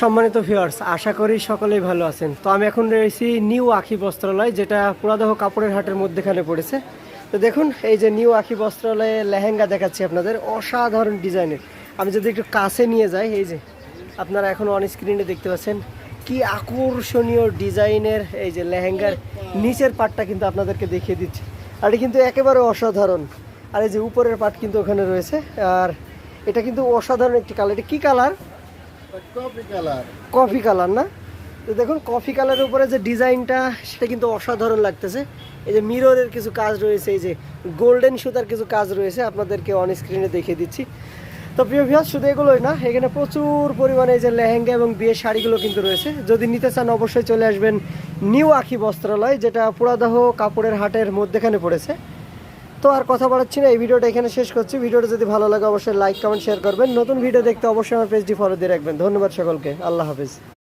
সম্মানিত ভিউয়ার্স, আশা করি সকলেই ভালো আছেন। তো আমি এখন রয়েছি নিউ আখি বস্ত্রালয়, যেটা পুরাদহ কাপড়ের হাটের মধ্যেখানে পড়েছে। তো দেখুন, এই যে নিউ আখি বস্ত্রালয়ে লেহেঙ্গা দেখাচ্ছি আপনাদের, অসাধারণ ডিজাইনের। আমি যদি একটু কাছে নিয়ে যাই, এই যে আপনারা এখন অন স্ক্রিনে দেখতে পাচ্ছেন কি আকর্ষণীয় ডিজাইনের এই যে লেহেঙ্গার নিচের পাটটা কিন্তু আপনাদেরকে দেখিয়ে দিচ্ছি। আর এটা কিন্তু একেবারে অসাধারণ। আর এই যে উপরের পাট কিন্তু ওখানে রয়েছে। আর এটা কিন্তু অসাধারণ একটি কালার। এটা কি কালার? কফি কালার না? তো দেখুন, কফি কালারের উপরে যে ডিজাইনটা, সেটা কিন্তু অসাধারণ লাগতেছে। এই যে মিররের কিছু কাজ রয়েছে, এই যে গোল্ডেন সুতার কিছু কাজ রয়েছে, আপনাদেরকে অন স্ক্রিনে দেখিয়ে দিচ্ছি। তো প্রিয় ভিউয়ার্স, শুধু এগুলোই না, এখানে প্রচুর পরিমাণে এই যে লেহেঙ্গা এবং বিয়ের শাড়িগুলো কিন্তু রয়েছে। যদি নিতে চান অবশ্যই চলে আসবেন নিউ আখি বস্ত্রালয়, যেটা পুরাদহ কাপড়ের হাটের মধ্যেখানে পড়েছে। তো আর কথা বাড়াচ্ছি না, এই ভিডিওটা এখানে শেষ করছি। ভিডিওটা যদি ভালো লাগে অবশ্যই লাইক কমেন্ট শেয়ার করবেন। নতুন ভিডিও দেখতে অবশ্যই আমার পেজটি ফলো দিয়ে রাখবেন। ধন্যবাদ সকলকে, আল্লাহ হাফেজ।